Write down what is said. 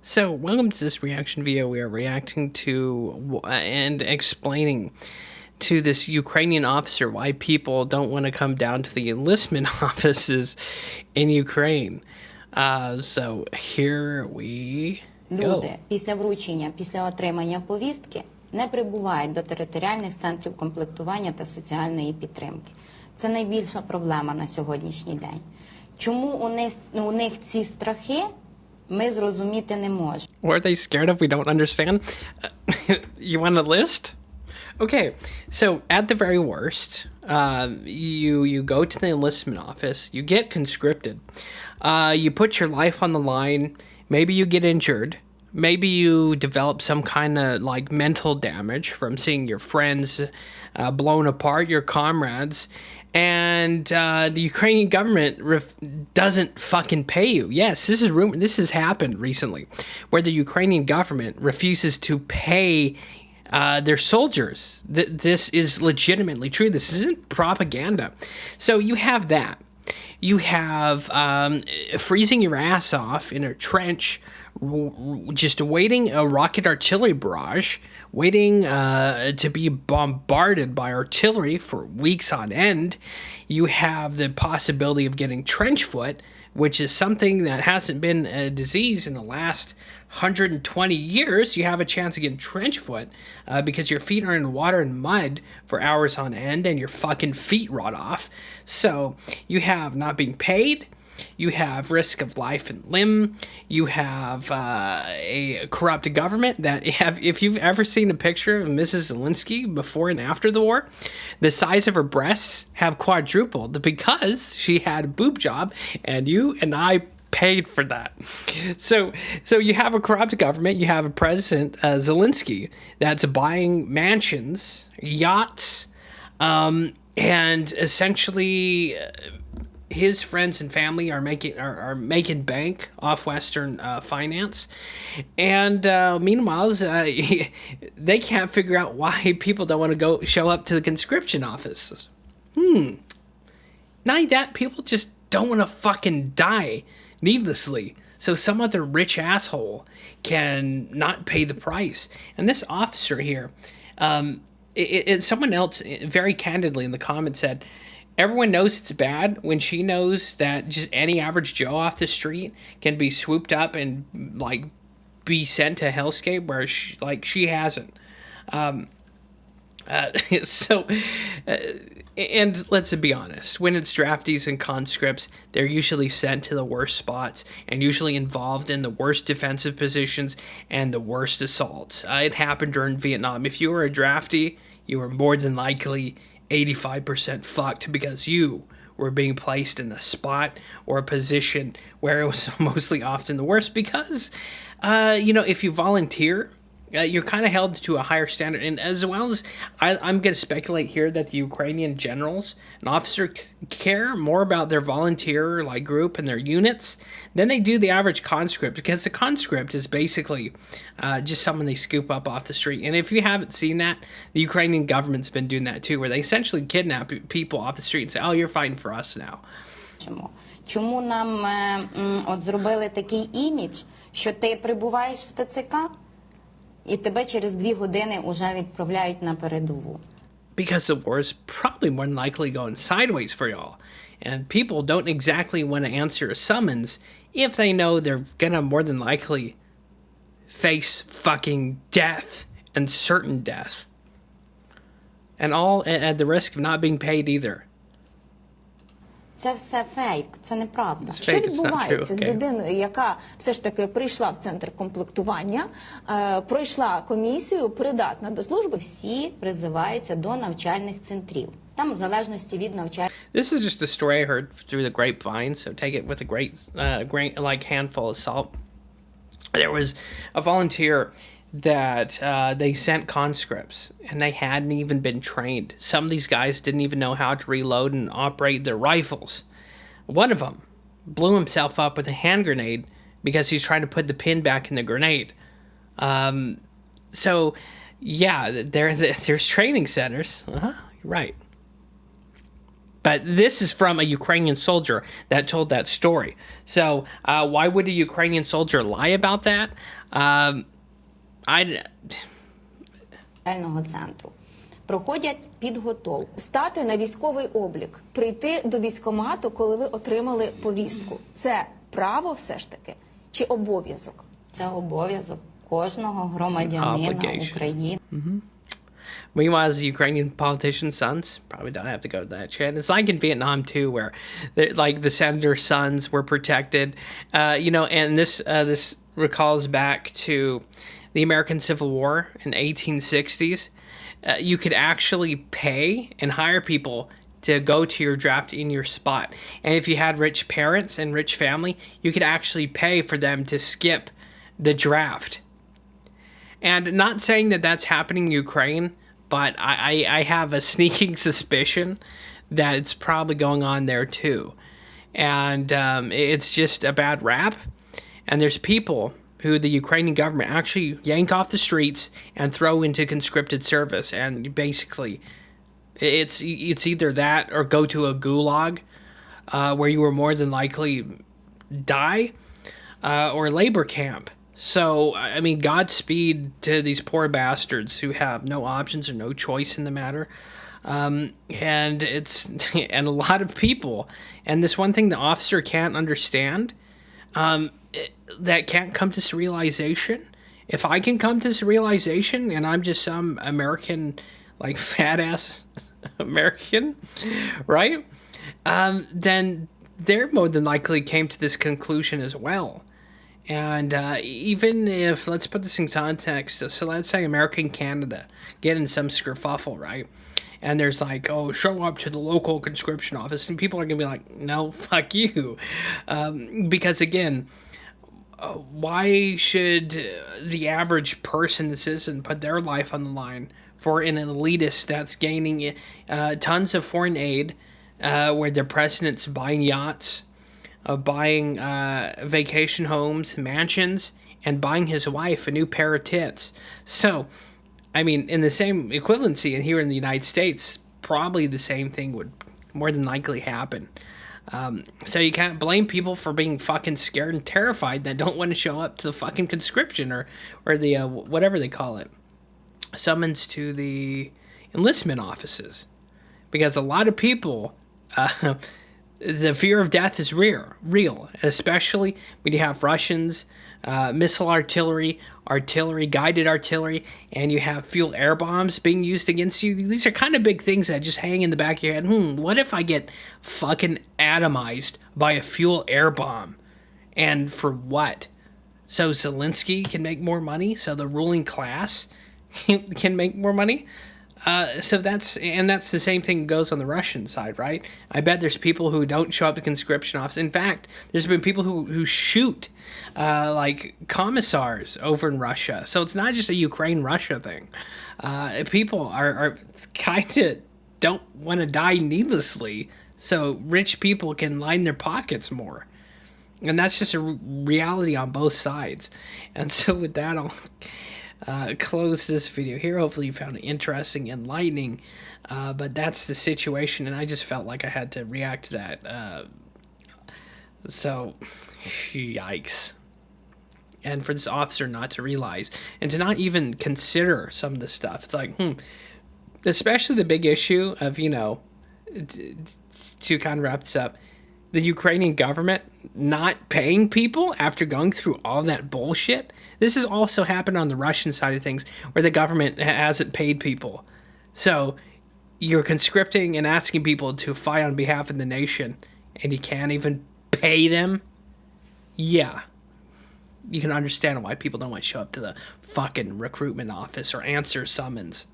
So, welcome to this reaction video. We are reacting to and explaining to this Ukrainian officer why people don't want to come down to the enlistment offices in Ukraine. So, here we go. Люди після вручення, після отримання повістки не прибувають до територіальних центрів комплектування та соціальної підтримки. Це найбільша проблема на сьогоднішній день. Чому у них ці страхи, ми зрозуміти не можемо. What are they scared of? We don't understand. You want a list? Okay, so at the very worst, you go to the enlistment office, you get conscripted, you put your life on the line, maybe you get injured, maybe you develop some kind of like mental damage from seeing your friends blown apart, your comrades, and the Ukrainian government doesn't fucking pay you. Yes, this is rumor. This has happened recently, where the Ukrainian government refuses to pay their soldiers. This is legitimately true. This isn't propaganda. So you have that. You have freezing your ass off in a trench, just waiting a rocket artillery barrage, waiting to be bombarded by artillery for weeks on end. You have the possibility of getting trench foot, which is something that hasn't been a disease in the last 120 years. You have a chance of getting trench foot because your feet are in water and mud for hours on end and your fucking feet rot off. So you have not being paid. You have risk of life and limb. You have a corrupt government that if you've ever seen a picture of Mrs. Zelensky before and after the war, the size of her breasts have quadrupled because she had a boob job and you and I paid for that. So you have a corrupt government. You have a president, Zelensky, that's buying mansions, yachts, and essentially his friends and family are making bank off Western finance, and meanwhile, they can't figure out why people don't want to go show up to the conscription offices. Not that people just don't want to fucking die needlessly, so some other rich asshole can not pay the price. And this officer here, someone else very candidly in the comments said, everyone knows it's bad when she knows that just any average Joe off the street can be swooped up and like be sent to hellscape where she hasn't. And let's be honest, when it's draftees and conscripts, they're usually sent to the worst spots and usually involved in the worst defensive positions and the worst assaults. It happened during Vietnam. If you were a draftee, you were more than likely 85% fucked because you were being placed in a spot or a position where it was mostly often the worst because, if you volunteer, you're kind of held to a higher standard. And as well as, I'm going to speculate here that the Ukrainian generals and officers care more about their volunteer group and their units than they do the average conscript, because the conscript is basically just someone they scoop up off the street. And if you haven't seen that, the Ukrainian government's been doing that too, where they essentially kidnap people off the street and say, oh, you're fighting for us now. Чому нам от зробили такий імідж, що ти прибуваєш в ТЦК, і тебе через 2 години уже відправляють на передову? Because the war is probably more than likely going sideways for y'all. And people don't exactly want to answer a summons if they know they're gonna more than likely face fucking death and certain death. And all at the risk of not being paid either. Це все фейк, це неправда. It's Що fake, it's not відбувається true, з okay. людиною, яка все ж таки прийшла в центр комплектування, пройшла комісію, придатна до служби, всі призиваються до навчальних центрів. Там в залежності від навчання. This is just a story I heard through the grapevine, so take it with a great handful of salt. There was a volunteer that they sent conscripts, and they hadn't even been trained. Some of these guys didn't even know how to reload and operate their rifles. One of them blew himself up with a hand grenade because he's trying to put the pin back in the grenade. So, yeah, there's training centers. You're right. But this is from a Ukrainian soldier that told that story. So why would a Ukrainian soldier lie about that? Центру. Проходять підготовку. Стати на військовий облік, прийти до військкомату, коли ви отримали повістку. Це право все ж таки чи обов'язок? Це обов'язок кожного громадянина України. Meanwhile, as the Ukrainian politicians' sons, probably don't have to go to that shit. It's like in Vietnam too, where like the senator's sons were protected, and this recalls back to the American Civil War in the 1860s. You could actually pay and hire people to go to your draft in your spot. And if you had rich parents and rich family, you could actually pay for them to skip the draft. And not saying that that's happening in Ukraine, but I have a sneaking suspicion that it's probably going on there too. And it's just a bad rap. And there's people who the Ukrainian government actually yank off the streets and throw into conscripted service. And basically, it's either that or go to a gulag where you will more than likely die, or labor camp. So, I mean, Godspeed to these poor bastards who have no options or no choice in the matter. And a lot of people, and this one thing the officer can't understand, that can't come to this realization. If I can come to this realization and I'm just some American, like fat ass American, right? Then they're more than likely came to this conclusion as well. And even if, let's put this in context, so let's say America and Canada get in some skerfuffle, right? And there's like, oh, show up to the local conscription office. And people are going to be like, no, fuck you. Because again, why should the average person, the citizen, put their life on the line for an elitist that's gaining tons of foreign aid, where their president's buying yachts, buying vacation homes, mansions, and buying his wife a new pair of tits? So, I mean, in the same equivalency, and here in the United States, probably the same thing would more than likely happen. So you can't blame people for being fucking scared and terrified that don't want to show up to the fucking conscription or the whatever they call it, summons to the enlistment offices, because a lot of people, the fear of death is real, especially when you have Russians, missile artillery, guided artillery, and you have fuel air bombs being used against you. These are kind of big things that just hang in the back of your head. What if I get fucking atomized by a fuel air bomb? And for what? So Zelensky can make more money? So the ruling class can make more money? So that's the same thing goes on the Russian side, right? I bet there's people who don't show up to conscription office. In fact, there's been people who shoot like commissars over in Russia. So it's not just a Ukraine-Russia thing. People are kind of don't want to die needlessly, so rich people can line their pockets more. And that's just a reality on both sides. And so with that, I'll close this video here. Hopefully you found it interesting, enlightening, but that's the situation, and I just felt like I had to react to that. So, yikes. And for this officer not to realize, and to not even consider some of this stuff. It's like, especially the big issue of, to kind of wrap this up, the Ukrainian government not paying people after going through all that bullshit. This has also happened on the Russian side of things, where the government hasn't paid people. So you're conscripting and asking people to fight on behalf of the nation, and you can't even pay them? Yeah. You can understand why people don't want to show up to the fucking recruitment office or answer summons.